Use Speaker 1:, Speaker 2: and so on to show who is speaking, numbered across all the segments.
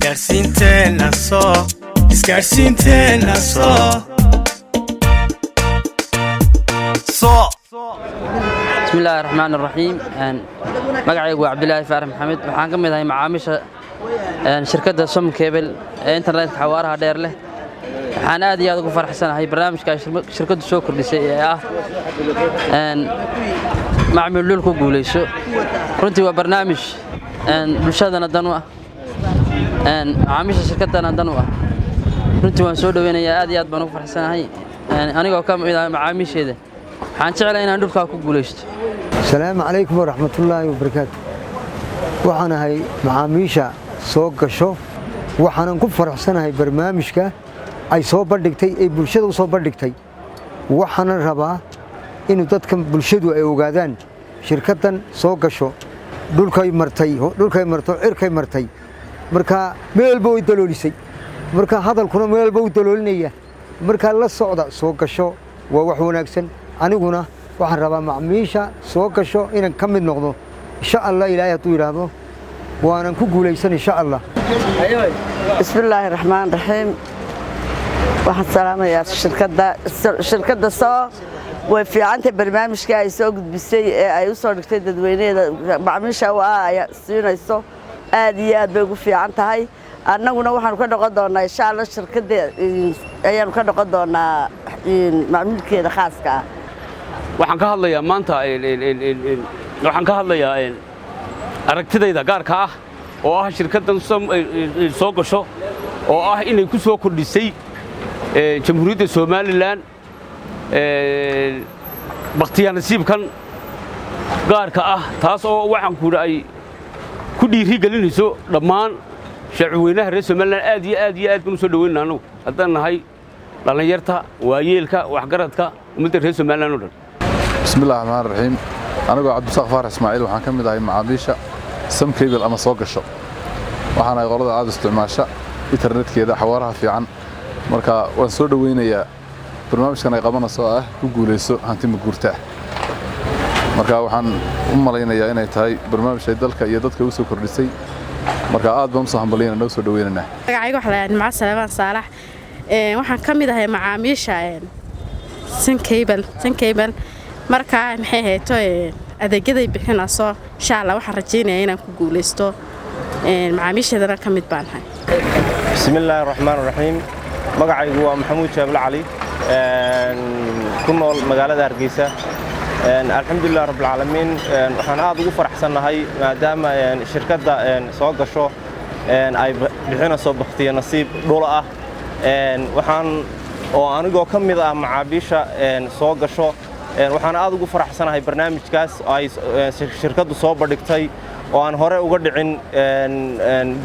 Speaker 1: isgaarsiinteena soo
Speaker 2: بسم الله الرحمن الرحيم magacaygu Cabdilaahi Faarax Maxamed waxaan ka mid ahay macaamiisha shirkadda Som Cable ee internetka xawaaraha dheer leh waxaan aad iyo aad ugu faraxsanahay barnaamijka shirkaddu soo kordhisay ee ah macmiil dhulku guuleyso runtii waa barnaamij bulshadana dan u ah macaamiisha shirkaddana dan u ah runtii waan soo dhaweynayaa aad iyo aad baan ugu faraxsanahay anigoo ka mid ah macaamiisheeda waxaan jeclahay inaan dhulka ku guuleysto
Speaker 3: السلام عليكم ورحمة الله وبركاته وحنا هاي معاميشة سوق قشو وحنا نكفر حسنا هاي برنامجك أي صوب بردكتي أي بلشدو صوب بردكتي وحنا ربا إنه تتكم بلشدو أي وقادان شركة سوق قشو دول كاي مرتي مركا ميل بو يدلوليسي مركا هذا الكون ميل بو يدلولنية مركا لا الصعدة سوق قشو ووحونا أكسن أنا قلنا waxaan rabaa macmiisha soo gasho inaan ka mid noqdo insha Allah ilaahay hadduu yiraahdo waanan ku guuleysan insha Allah
Speaker 4: bismillaahir rahmaanir rahiim waxaan salaamayaa shirkadda soo way fiicantay barnaamijka ay soo gudbisay ee ay u soo dhigtay dadweynaha macmiisha ay siinayso aad iyo aad bay ugu fiican tahay annaguna waxaan ka noqon doonaa insha Allah shirkadda ayaan ka noqon doonaa macmiilkeeda khaaska ah
Speaker 5: waxaan ka hadlayaa maanta aragtidayda gaarka ah oo ah shirkaddan soo gasho oo ah inay ku soo kordhisay jamhuuriyadda Soomaaliland baqtiya nasiibkan gaarka ah taas oo waxaan ku ay ku dhiiri gelinayso dhammaan shacabweynaha reer Soomaaliland aad iyo aad baan u soo dhaweynaa haddaan nahay dhalinyarta waayeelka waxgaradka ummadda reer Soomaaliland oo dhan
Speaker 6: بسم الله الرحمن الرحيم أنا عبد الساق فارح إسماعيل وحن كم ده معاميشة سم كيبل أما صوق الشو وحنا يقولون عاد استعماشة إنترنت كذا حوارها في عن مركا ونسود وين يا برنامج كان يقامنا سواء جوجل يسوع هنتي مقرته مركا وحن لينا يا إنا تاي برنامج يدلك يدلك وسو كردسي مركا عاد بمصهم بلينا نوسود ويننا
Speaker 7: عيقو حلا مع السلامة صالح وحن كم ده معاميشة سم كيبل marka maxay hayto adeegyaday bixinayso insha Allah waxaan rajeynayaa inaan ku guuleysto macaamiishadana ka mid baan ahay
Speaker 8: bismillaahir rahmaanir rahiim magacaygu waa Maxamuud Jaabla Cali ku nool magaalada Hargeysa alxamdulillah rabbil caalamiin waxaan aad ugu faraxsanahay maadaama shirkadda soo gasho ay bixinayso baqtiya nasiib dhul ah waxaan oo anigoo ka mid ah macaamiisha soo gasho waxaan aad ugu faraxsanahay barnaamijkaas ay shirkaddu soo bandhigtay oo aan hore uga dhicin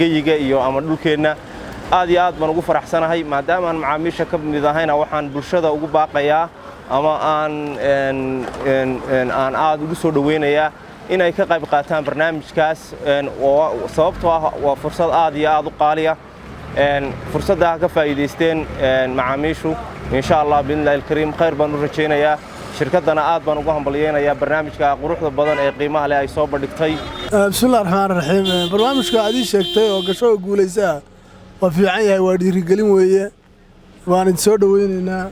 Speaker 8: geyiga iyo ama dhulkeena aad iyo aad baan ugu faraxsanahay maadaama aan macaamiisha ka mid ahayna waxaan bulshada ugu baaqayaa ama aan aad ugu soo dhaweynayaa inay ka qayb qaataan barnaamijkaas oo sababtoo ah waa fursad aad iyo aad u qaaliya fursadda ka faa'iideysteen macaamiishu insha Allah billaahil kariim khayr baan u rajeynayaa shirkadana aad baan ugu hambalyeynaya barnaamijka quruxda badan ee qiimaha leh ay soo bandhigtay
Speaker 9: bismillaahir rahmaanir rahiim barnaamijka aad sheegtay oo gasho guuleysa waa fiican yahay waa dhiirigelin weeye waan idin soo dhaweynaynaa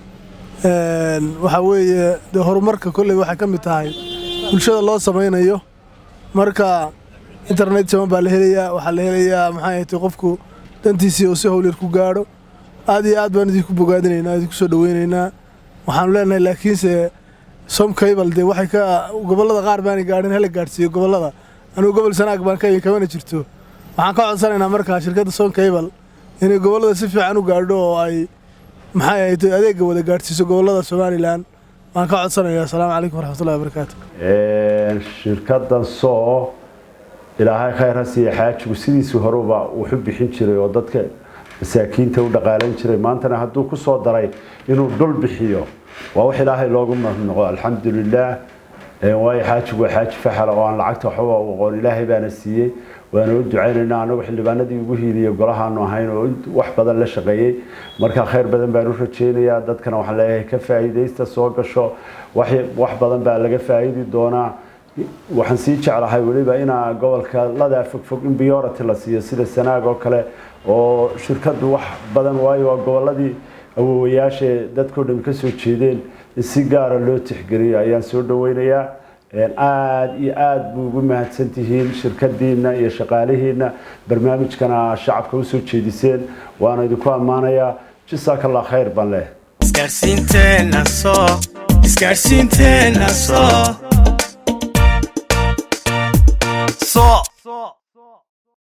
Speaker 9: waxa weeye horumarka kulli waxa ka mid tahay bulshada loo sameeyo marka internet jaban baa la helayaa waxa la helayaa maxay ahayd qofku dantiisa oo si hawlir ku gaaro aad iyo aad baan idinku bogaadinaynaa idinku soo dhaweynaynaa waxaan leenahay laakiinse Som Cable de waxay ka gobolada qaar baan gaarin hal gaarsiyo gobolada anigu gobol Sanaag baan ka yeekan jirto waxaan ka codsanaynaa markaa shirkadda Som Cable inay gobolada si fiican u gaadho oo ay maxay ahayd adeeg wada gaarsiiso gobolada Soomaaliland waan ka codsanayaa assalaamu calaykum waraxmatullaahi wabarakaatuh
Speaker 10: shirkaddan soo ilaahay khayr ha siiyo xaajigu sidiisii horeba wuxuu bixin jiray oo dadka masaakiinta u dhaqaalan jiray maantana hadduu ku soo daray inuu dhul bixiyo waa wax ilaahay loogu mahadnaqo alxamdulillaah way xaajigu xaaji faxal oo aan lacagta waxba u qoon ilaahay baana siiyay waana u ducaynaynaa anagu xildhibaanadii ugu hiiliyay golahaanu ahayn oo wax badan la shaqeeyay marka khayr badan baan u rajeynayaa dadkana waxaan leeyahay ka faa'iideysta soo gasho wax badan baa laga faa'iidi doonaa waxaan sii jeclahay weliba inaa gobolka ladaa fogfog in biyority la siiyo sida sanaag oo kale oo shirkadu wax badan waayo waa goboladii awoowayaasha dadkoo dhan ka soo jeedeen si gaara loo tixgeliyo ayaan soo dhaweynayaa aad iyo aad buu ugu mahadsantihiin shirkadiina iyo shaqaalihiina barnaamijkana shacabka u soo jeediseen waana idinku ammaanayaa jazakallah khayr baan leh
Speaker 1: isgaarsiinteena soo